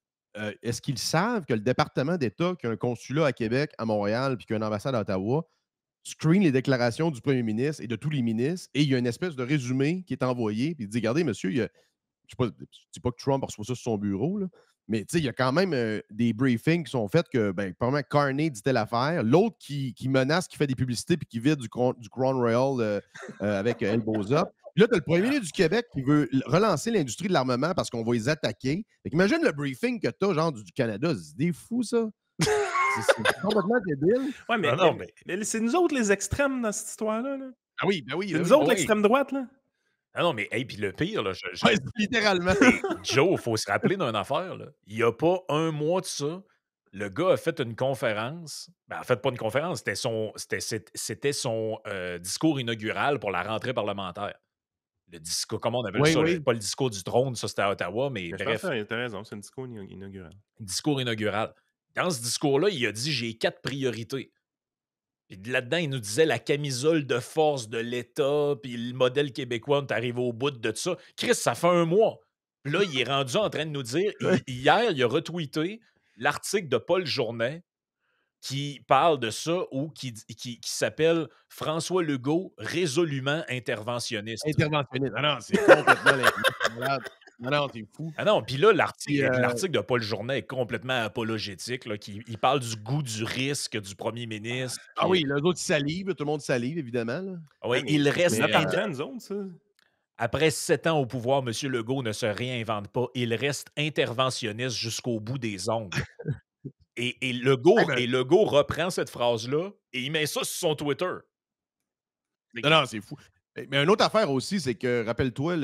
S3: est-ce qu'ils savent que le département d'État, qui a un consulat à Québec, à Montréal, puis qui a une ambassade à Ottawa, screen les déclarations du premier ministre et de tous les ministres, et il y a une espèce de résumé qui est envoyé, puis il dit, regardez, monsieur, je ne dis pas que Trump reçoit ça sur son bureau, là, mais il y a quand même des briefings qui sont faits que, probablement, Carney dit telle affaire, l'autre qui menace, qui fait des publicités, puis qui vide du Crown Royal avec Elbows Up. Puis là, tu as le premier ministre du Québec qui veut relancer l'industrie de l'armement parce qu'on va les attaquer. Imagine le briefing que tu as, genre, du Canada. C'est des fous, ça. C'est complètement débile.
S1: Ouais, mais c'est nous autres les extrêmes dans cette histoire-là. Là.
S3: Ah oui, ben oui.
S1: C'est
S3: Ben
S1: nous
S3: oui.
S1: autres l'extrême droite, là.
S2: Ah non, mais hey, puis le pire, là,
S3: Ouais, littéralement.
S2: Joe, il faut se rappeler d'une affaire. Là. Il n'y a pas un mois de ça, le gars a fait une conférence. Ben, en fait, pas une conférence, c'était son discours inaugural pour la rentrée parlementaire. Le discours, comment on appelle
S3: Oui,
S2: ça?
S3: oui.
S2: Pas le discours du trône, ça c'était à Ottawa, mais
S1: Mais je
S2: bref,
S1: pense que t'as raison, c'est un discours inaugural.
S2: discours inaugural. Dans ce discours-là, il a dit j'ai 4 priorités. Puis là-dedans, il nous disait la camisole de force de l'État, puis le modèle québécois, on est arrivé au bout de ça. Chris, ça fait un mois. Puis là, il est rendu en train de nous dire, hier, il a retweeté l'article de Paul Journet qui parle de ça ou qui s'appelle François Legault résolument interventionniste.
S3: Interventionniste. Ah non, c'est complètement malade. Non, t'es fou.
S2: Ah non, puis là,
S3: Puis,
S2: l'article de Paul Journet est complètement apologétique. Là, il parle du goût du risque du premier ministre.
S3: Ah oui, les autres, ils salivent. Tout le monde salive, évidemment. Là.
S2: Oui,
S1: Ouais, mais
S2: il reste.
S1: c'est notre argent, nous autres, ça.
S2: Après 7 ans au pouvoir, M. Legault ne se réinvente pas. Il reste interventionniste jusqu'au bout des ongles. Et Legault reprend cette phrase-là et il met ça sur son Twitter.
S3: Non, c'est fou. Mais une autre affaire aussi, c'est que, rappelle-toi,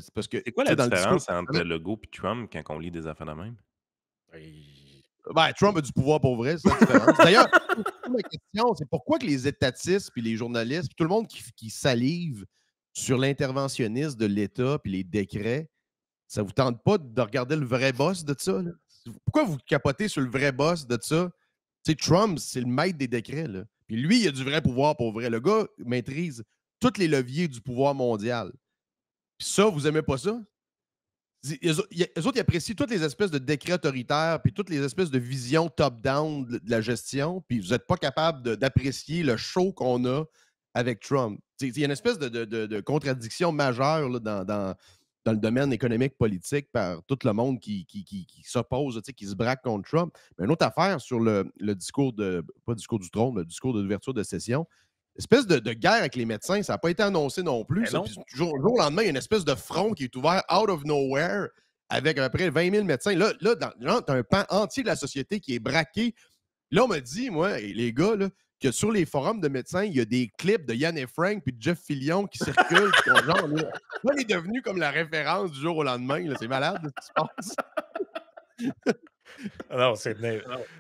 S3: c'est parce que.
S1: C'est quoi la
S3: dans le
S1: différence
S3: discours-
S1: entre Legault et Trump quand on lit des affaires de même?
S3: Trump a du pouvoir pour vrai, c'est la différence. D'ailleurs, ma question, c'est pourquoi que les étatistes, puis les journalistes, puis tout le monde qui salive sur l'interventionnisme de l'État, puis les décrets, ça vous tente pas de regarder le vrai boss de ça? Là? Pourquoi vous capotez sur le vrai boss de ça? Tu sais, Trump, c'est le maître des décrets. Là. Puis lui, il a du vrai pouvoir pour vrai. Le gars maîtrise tous les leviers du pouvoir mondial. Puis ça, vous aimez pas ça? Eux autres, ils apprécient toutes les espèces de décrets autoritaires, puis toutes les espèces de visions top-down de la gestion, puis vous n'êtes pas capable d'apprécier le show qu'on a avec Trump. Il y a une espèce de contradiction majeure là, dans le domaine économique, politique, par tout le monde qui s'oppose, qui se braque contre Trump. Mais une autre affaire sur le discours pas le discours du trône, le discours d'ouverture de session, espèce de guerre avec les médecins, ça n'a pas été annoncé non plus. Ça.
S2: Non.
S3: Puis, jour au lendemain, il y a une espèce de front qui est ouvert out of nowhere avec à peu près 20 000 médecins. Là tu as un pan entier de la société qui est braqué. Là, on m'a dit, moi, et les gars, là, que sur les forums de médecins, il y a des clips de Yann et Frank puis de Jeff Fillion qui circulent. Là, on est devenu comme la référence du jour au lendemain. Là. C'est malade ce qui se passe.
S2: Non,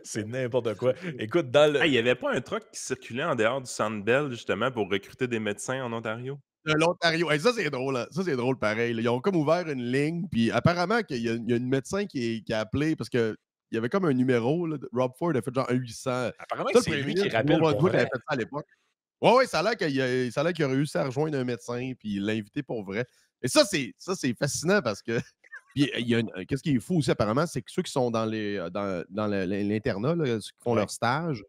S2: c'est n'importe quoi. Écoute, dans le.
S1: Il n'y avait pas un truc qui circulait en dehors du Centre Bell, justement, pour recruter des médecins en Ontario?
S3: De l'Ontario. Hey, ça, c'est drôle. Hein. Ça, c'est drôle pareil. Là. Ils ont comme ouvert une ligne. Puis apparemment, qu'il y a une médecin qui a appelé parce qu'il y avait comme un numéro. Là, Rob Ford a fait genre un 800.
S2: Apparemment,
S3: Ça,
S2: c'est
S3: le
S2: lui
S3: premier
S2: qui rappelle
S3: ministre,
S2: pour
S3: avait
S2: vrai.
S3: fait ça à l'époque. Oui, ça a l'air qu'il a réussi à rejoindre un médecin puis il l'a invité pour vrai. Et ça, c'est fascinant parce que. Puis, qu'est-ce qui est fou aussi, apparemment, c'est que ceux qui sont dans l'internat, ceux qui font leur stage,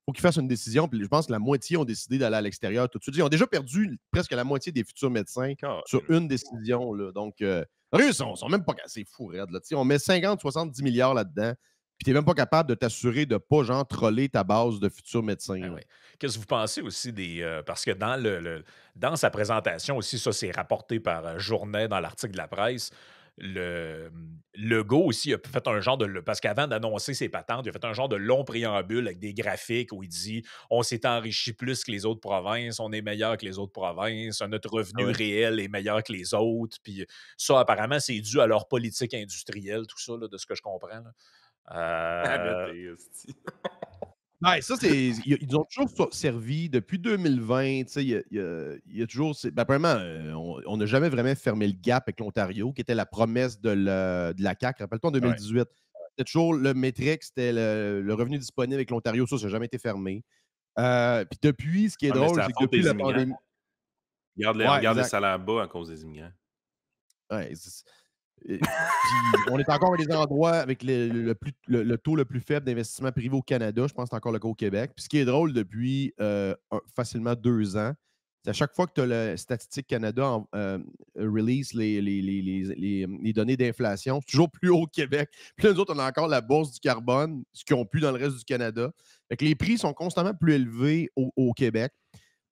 S3: faut qu'ils fassent une décision. Puis je pense que la moitié ont décidé d'aller à l'extérieur tout de suite. Ils ont déjà perdu presque la moitié des futurs médecins sur une décision. Là. Donc, ils sont même pas assez fous, Red. Là. On met 50-70 milliards là-dedans. Puis tu n'es même pas capable de t'assurer de ne pas, genre, troller ta base de futurs médecins.
S2: Ben oui. Qu'est-ce que vous pensez aussi des. Parce que dans sa présentation aussi, ça, c'est rapporté par Journet dans l'article de la presse. Legault aussi a fait un genre de. Parce qu'avant d'annoncer ses patentes, il a fait un genre de long préambule avec des graphiques où il dit on s'est enrichi plus que les autres provinces, on est meilleur que les autres provinces, notre revenu réel est meilleur que les autres. Puis ça, apparemment, c'est dû à leur politique industrielle, tout ça, là, de ce que je comprends.
S3: Ouais, ça, ils ont toujours servi depuis 2020. Il y a toujours. Premièrement, on n'a jamais vraiment fermé le gap avec l'Ontario, qui était la promesse de la CAQ. Rappelle-toi, en 2018, c'était toujours le métrique, c'était le revenu disponible avec l'Ontario. Ça n'a jamais été fermé. Puis depuis, ce qui est drôle, c'est que depuis la pandémie.
S1: Regarde les salaires bas à cause des immigrants.
S3: Ouais, puis on est encore à des endroits avec le taux le plus faible d'investissement privé au Canada. Je pense que c'est encore le cas au Québec. Puis ce qui est drôle depuis facilement 2 ans, c'est à chaque fois que tu as le Statistique Canada release les données d'inflation, c'est toujours plus haut au Québec. Puis là, nous autres, on a encore la bourse du carbone, ce qu'ils n'ont plus dans le reste du Canada. Fait que les prix sont constamment plus élevés au Québec.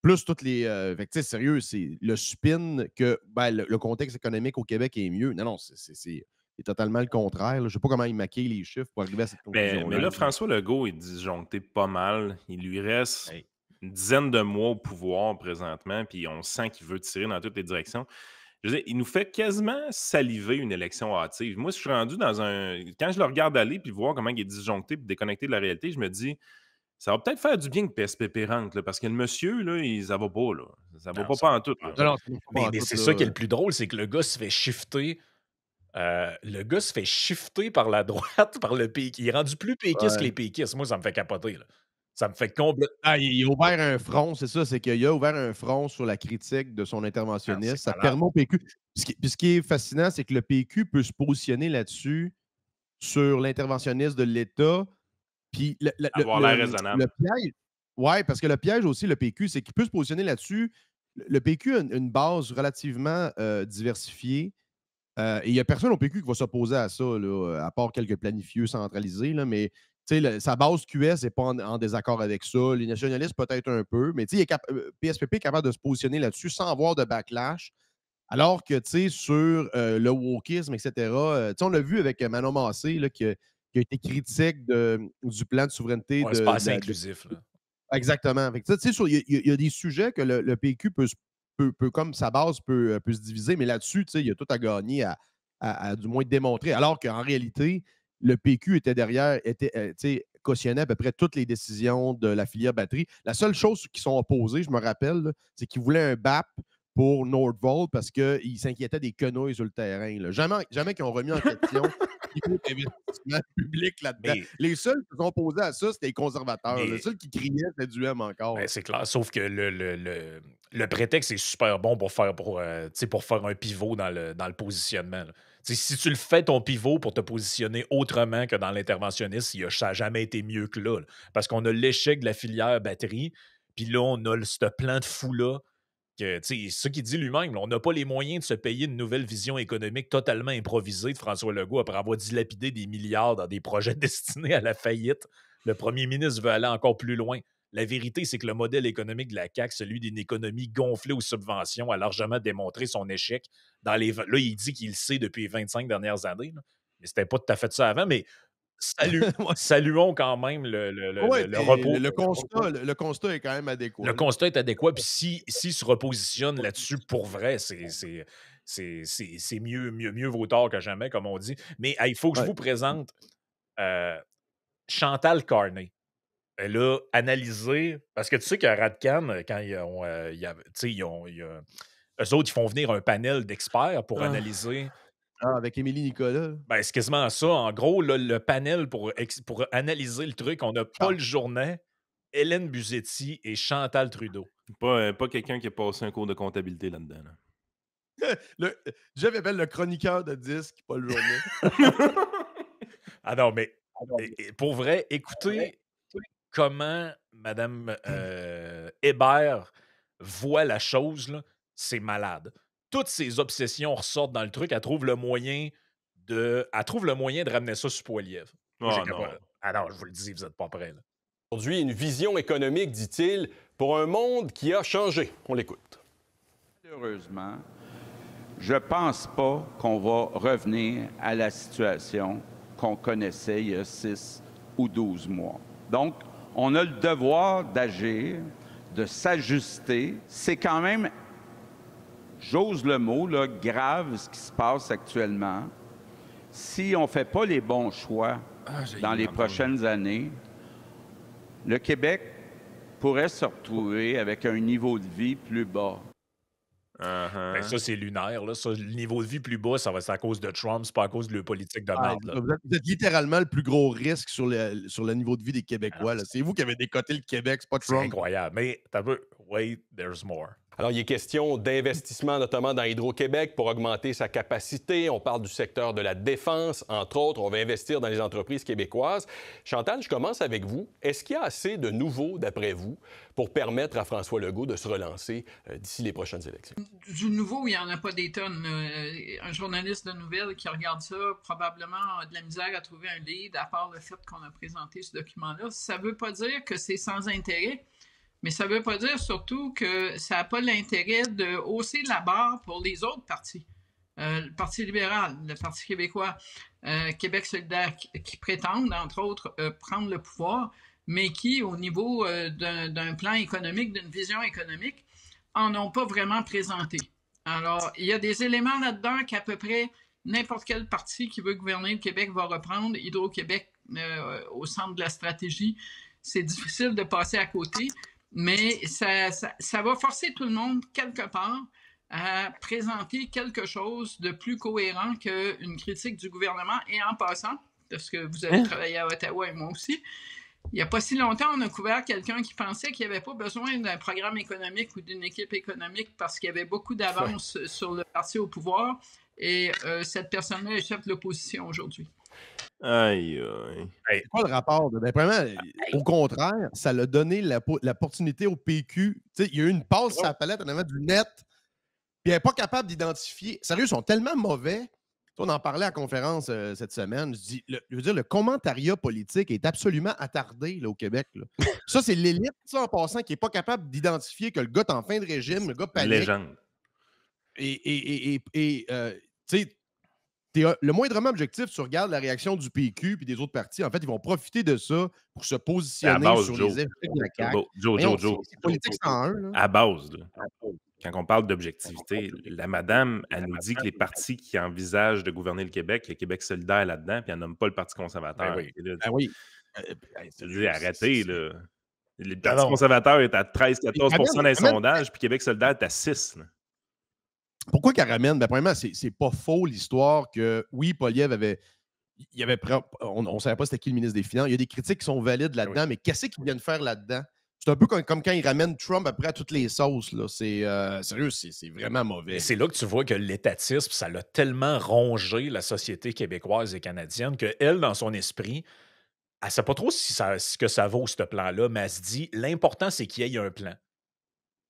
S3: Plus toutes les. Fait que, sérieux, c'est le spin que le contexte économique au Québec est mieux. Non, c'est totalement le contraire. Je ne sais pas comment il maquille les chiffres pour arriver à cette conclusion-là.
S1: Mais là, François Legault est disjoncté pas mal. Il lui reste une dizaine de mois au pouvoir présentement, puis on sent qu'il veut tirer dans toutes les directions. Je veux dire, il nous fait quasiment saliver une élection hâtive. Moi, je suis rendu dans un. Quand je le regarde aller puis voir comment il est disjoncté puis déconnecté de la réalité, je me dis. Ça va peut-être faire du bien que PSPP rentre, là, parce que le monsieur, là, ça va pas, là. Ça va pas en tout. Là.
S2: Mais c'est ça qui est le plus drôle, c'est que le gars se fait shifter. Le gars se fait shifter par la droite, par le PQ. Il est rendu plus péquiste que les péquistes. Moi, ça me fait capoter. Là. Ça me fait complètement.
S3: Il a ouvert un front, c'est ça, c'est qu'il a ouvert un front sur la critique de son interventionniste. Ça permet au PQ. Puis ce qui est fascinant, c'est que le PQ peut se positionner là-dessus sur l'interventionniste de l'État. Puis
S1: avoir l'air raisonnable.
S3: Le piège, ouais, parce que le piège aussi, le PQ, c'est qu'il peut se positionner là-dessus. Le PQ a une base relativement diversifiée. Et il n'y a personne au PQ qui va s'opposer à ça, là, à part quelques planifieux centralisés. Là, mais sa base QS n'est pas en désaccord avec ça. Les nationalistes, peut-être un peu. Mais PSPP est capable de se positionner là-dessus sans avoir de backlash. Alors que, sur le wokisme, etc., on l'a vu avec Manon Massé, là, qui a été critique du plan de souveraineté.
S2: C'est pas assez inclusif. Là.
S3: Exactement. Il y a des sujets que le PQ peut comme sa base peut se diviser, mais là-dessus, il y a tout à gagner à du moins démontrer. Alors qu'en réalité, le PQ était derrière, cautionnait à peu près toutes les décisions de la filière batterie. La seule chose qui sont opposées, je me rappelle, c'est qu'ils voulaient un BAP pour Nordvolt parce qu'ils s'inquiétaient des quenouilles sur le terrain. Là. Jamais qu'ils ont remis en question l'investissement public là-dedans. Les seuls qui sont opposés à ça, c'était les conservateurs. Le seul qui criait, c'était du M encore.
S2: C'est clair, sauf que le prétexte est super bon pour faire un pivot dans le positionnement. Si tu le fais ton pivot pour te positionner autrement que dans l'interventionniste, ça n'a jamais été mieux que là. Parce qu'on a l'échec de la filière batterie, puis là, on a ce plan de fou-là. C'est ce qu'il dit lui-même. On n'a pas les moyens de se payer une nouvelle vision économique totalement improvisée de François Legault après avoir dilapidé des milliards dans des projets destinés à la faillite. Le premier ministre veut aller encore plus loin. La vérité, c'est que le modèle économique de la CAQ, celui d'une économie gonflée aux subventions, a largement démontré son échec. Là, il dit qu'il le sait depuis les 25 dernières années. Là. Mais c'était pas tout à fait ça avant. Mais saluons quand même le repos.
S3: Le constat est quand même adéquat.
S2: Le constat est adéquat. Puis s'il se repositionne là-dessus pour vrai, c'est mieux vaut tard que jamais, comme on dit. Mais il faut que je vous présente Chantal Carney. Elle a analysé, parce que tu sais qu'à Radcan, quand eux autres, ils font venir un panel d'experts pour analyser.
S3: Avec Émilie Nicolas.
S2: C'est quasiment ça. En gros, là, le panel pour analyser le truc, on a Paul Journet, Hélène Buzetti et Chantal Trudeau.
S1: Pas quelqu'un qui a passé un cours de comptabilité là-dedans. Là.
S3: Jeff appelle le chroniqueur de disques, Paul Journet.
S2: Ah non, mais pour vrai, écoutez comment Mme Hébert voit la chose, là, c'est malade. Toutes ses obsessions ressortent dans le truc. Elle trouve le moyen de ramener ça sur Poilievre. Moi, j'ai
S1: Oh non.
S2: capoté. Ah non, je vous le dis, vous n'êtes pas prêts. Là.
S4: Aujourd'hui, une vision économique, dit-il, pour un monde qui a changé. On l'écoute.
S5: Malheureusement, je pense pas qu'on va revenir à la situation qu'on connaissait il y a 6 ou 12 mois. Donc, on a le devoir d'agir, de s'ajuster. C'est quand même, j'ose le mot, là, grave ce qui se passe actuellement. Si on ne fait pas les bons choix dans les prochaines années, le Québec pourrait se retrouver avec un niveau de vie plus bas.
S1: Uh-huh.
S2: Ben, ça, c'est lunaire. Là. Ça, le niveau de vie plus bas, ça va être à cause de Trump, c'est pas à cause de leur politique de merde. Là.
S3: Vous êtes littéralement le plus gros risque sur le niveau de vie des Québécois.
S2: Alors,
S3: C'est vous qui avez décoté le Québec, c'est pas
S2: C'est
S3: Trump.
S2: incroyable. Mais t'as vu, wait, there's more.
S4: Alors, il est question d'investissement, notamment dans Hydro-Québec, pour augmenter sa capacité. On parle du secteur de la défense, entre autres. On va investir dans les entreprises québécoises. Chantal, je commence avec vous. Est-ce qu'il y a assez de nouveaux, d'après vous, pour permettre à François Legault de se relancer d'ici les prochaines élections?
S6: Du nouveau, il n'y en a pas des tonnes. Un journaliste de nouvelles qui regarde ça, probablement a de la misère à trouver un lead, à part le fait qu'on a présenté ce document-là. Ça ne veut pas dire que c'est sans intérêt. Mais ça ne veut pas dire surtout que ça n'a pas l'intérêt de hausser la barre pour les autres partis. Le Parti libéral, le Parti québécois, Québec solidaire, qui prétendent, entre autres, prendre le pouvoir, mais qui, au niveau d'un plan économique, d'une vision économique, en ont pas vraiment présenté. Alors, il y a des éléments là-dedans qu'à peu près n'importe quel parti qui veut gouverner le Québec va reprendre. Hydro-Québec, au centre de la stratégie, c'est difficile de passer à côté. Mais ça va forcer tout le monde, quelque part, à présenter quelque chose de plus cohérent qu'une critique du gouvernement. Et en passant, parce que vous avez travaillé à Ottawa et moi aussi, il n'y a pas si longtemps, on a couvert quelqu'un qui pensait qu'il n'y avait pas besoin d'un programme économique ou d'une équipe économique parce qu'il y avait beaucoup d'avance sur le parti au pouvoir. Et cette personne-là est chef de l'opposition aujourd'hui.
S1: Aïe, aïe.
S3: C'est quoi le rapport? Ben, premièrement, au contraire, ça l'a donné l'opportunité au PQ. Tu sais, il y a eu une passe sur la palette en avant du net, puis elle n'est pas capable d'identifier. Sérieux, ils sont tellement mauvais. On en parlait à la conférence cette semaine. Je veux dire, le commentariat politique est absolument attardé là, au Québec. Là. Ça, c'est l'élite, ça, en passant, qui n'est pas capable d'identifier que le gars est en fin de régime, le gars panique.
S1: Légende.
S3: Et tu sais, le moindrement objectif, tu regardes la réaction du PQ et des autres partis, en fait, ils vont profiter de ça pour se positionner sur les effets de la CAQ.
S1: Joe.
S3: C'est politique 101. Là.
S1: À base, là, quand on parle d'objectivité, la madame, elle nous dit que les partis qui envisagent de gouverner le Québec, il y a Québec solidaire là-dedans, puis elle nomme pas le Parti conservateur.
S2: Ben oui.
S1: Arrêtez, là. Le Parti conservateur est à 13-14 dans les sondages, puis Québec solidaire est à 6. Là.
S3: Pourquoi qu'elle ramène? Ben, premièrement, c'est pas faux l'histoire que, oui, Poilievre avait. On ne savait pas c'était qui le ministre des Finances. Il y a des critiques qui sont valides là-dedans, mais qu'est-ce qu'ils viennent faire là-dedans? C'est un peu comme quand ils ramènent Trump après à toutes les sauces. Là. Sérieux, c'est vraiment mauvais.
S2: C'est là que tu vois que l'étatisme, ça l'a tellement rongé la société québécoise et canadienne qu'elle, dans son esprit, elle ne sait pas trop ce que ça vaut, ce plan-là, mais elle se dit l'important, c'est qu'il y ait un plan.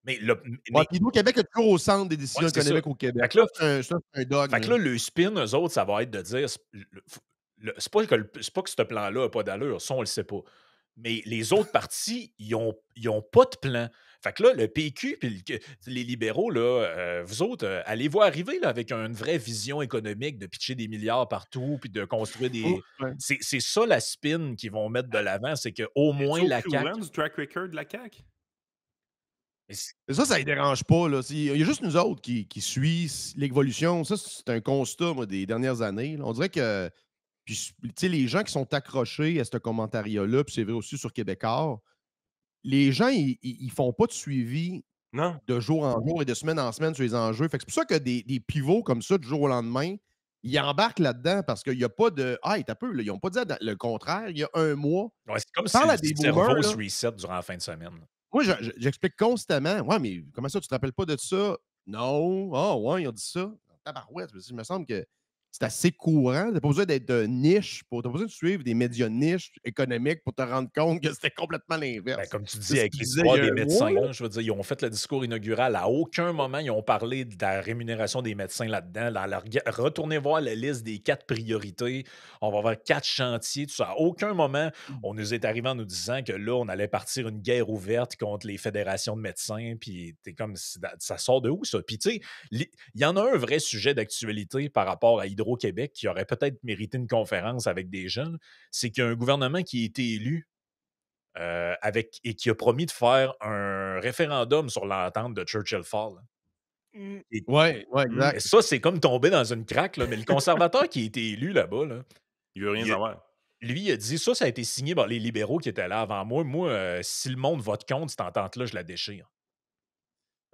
S2: Mais
S3: Hydro-Québec est toujours au centre des décisions économiques au Québec. C'est un dogme.
S2: Fait que là, le spin, eux autres, ça va être de dire c'est pas que ce plan-là n'a pas d'allure, ça, on le sait pas. Mais les autres partis, ils ont pas de plan. Fait que là, le PQ et les libéraux, là, vous autres, allez-vous arriver là, avec une vraie vision économique de pitcher des milliards partout puis de construire des. C'est ça la spin qu'ils vont mettre de l'avant, c'est qu'au moins la CAQ.
S1: Du track record de la CAQ?
S3: Mais ça ne les dérange pas. Là. Il y a juste nous autres qui suivent l'évolution. Ça, c'est un constat moi, des dernières années. Là. On dirait que les gens qui sont accrochés à ce commentariat-là, puis c'est vrai aussi sur Québécois, les gens, ils font pas de suivi de jour en jour et de semaine en semaine sur les enjeux. Fait que c'est pour ça que des pivots comme ça, du jour au lendemain, ils embarquent là-dedans parce qu'il n'y a pas de. Ah, t'as peu, là, ils n'ont pas dit le contraire. Il y a un mois.
S2: Ouais, c'est comme si le cerveau se reset durant la fin de semaine.
S3: Moi, j'explique constamment. Ouais, mais comment ça, tu te rappelles pas de ça? Non. Ah, ouais, ils ont dit ça. Tabarouette, il me semble que c'est assez courant. Tu n'as pas besoin d'être de niche, tu n'as pas besoin de suivre des médias niches économiques pour te rendre compte que c'était complètement l'inverse.
S2: Comme tu
S3: C'est
S2: dis,
S3: ce
S2: avec
S3: qu'il disait
S2: l'histoire
S3: il y a
S2: des
S3: un
S2: médecins,
S3: mois.
S2: là, je veux dire, ils ont fait le discours inaugural. À aucun moment, ils ont parlé de la rémunération des médecins là-dedans. Retournez voir la liste des 4 priorités. On va avoir 4 chantiers, tout ça. À aucun moment, on nous est arrivé en nous disant que là, on allait partir une guerre ouverte contre les fédérations de médecins. Puis t'es comme, ça sort de où, ça? Puis tu sais, il y en a un vrai sujet d'actualité par rapport à Hydro-Québec qui aurait peut-être mérité une conférence avec des jeunes. C'est qu'il y a un gouvernement qui a été élu et qui a promis de faire un référendum sur l'entente de Churchill Fall. Et,
S3: Oui, exact.
S2: et ça, c'est comme tomber dans une craque, là. Mais le conservateur qui a été élu là-bas, là,
S1: Il veut rien
S2: il a-
S1: savoir.
S2: lui, il a dit ça a été signé par les libéraux qui étaient là avant moi. Moi, si le monde vote contre cette entente-là, je la déchire.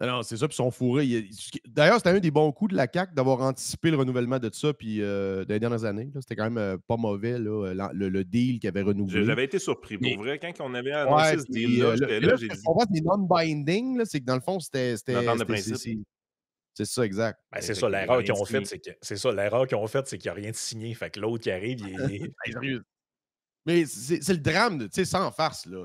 S3: Non, c'est ça, puis ils sont fourrés. D'ailleurs, c'était un des bons coups de la CAQ d'avoir anticipé le renouvellement de ça puis, dans les dernières années. C'était quand même pas mauvais, là, le deal qu'ils avaient renouvelé.
S1: J'avais été surpris. Pour
S3: Mais-
S1: vrai, quand on avait
S3: Ouais,
S1: annoncé ce
S3: puis,
S1: deal-là, j'étais là,
S3: ce
S1: j'ai
S3: que je
S1: dit
S3: comprends, c'est non-binding, là, c'est que dans le fond, c'était.
S1: une entente de
S3: c'était-
S1: principe.
S3: C'est ça, exact.
S2: Ben, c'est
S1: Fait
S2: ça,
S1: qu'il y avait
S2: l'erreur
S1: rien
S2: qu'ils
S1: de
S2: ont faite,
S1: signé.
S2: c'est ça, l'erreur qu'ils ont faite, c'est qu'il n'y a rien de signé. Fait que l'autre qui arrive,
S3: Hey, sérieux. Mais c'est le drame, tu sais, sans farce, là.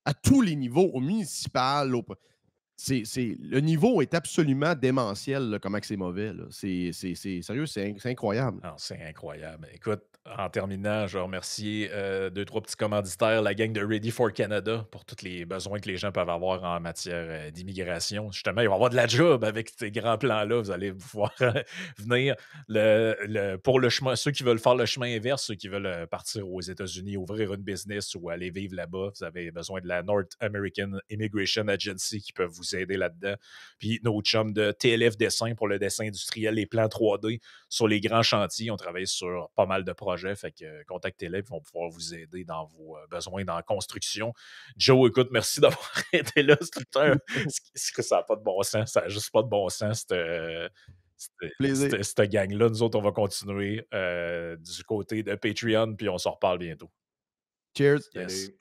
S3: À tous les niveaux, au municipal, le niveau est absolument démentiel, là, comment que c'est mauvais. Là. Sérieux, c'est incroyable.
S2: Non, c'est incroyable. Écoute, en terminant, je veux remercier 2-3 petits commanditaires, la gang de Ready for Canada, pour tous les besoins que les gens peuvent avoir en matière d'immigration. Justement, il va y avoir de la job avec ces grands plans-là. Vous allez pouvoir venir pour le chemin, ceux qui veulent faire le chemin inverse, ceux qui veulent partir aux États-Unis, ouvrir une business ou aller vivre là-bas. Vous avez besoin de la North American Immigration Agency qui peuvent vous aider là-dedans. Puis nos chums de TLF Dessin pour le dessin industriel, les plans 3D sur les grands chantiers. On travaille sur pas mal de projets. Fait que contactez-les, ils vont pouvoir vous aider dans vos besoins dans la construction. Joe, écoute, merci d'avoir été là. Ça n'a pas de bon sens. Ça n'a juste pas de bon sens.
S3: Plaisir.
S2: Cette gang-là, nous autres, on va continuer du côté de Patreon, puis on s'en reparle bientôt.
S3: Cheers.
S2: Yes.
S1: Salut.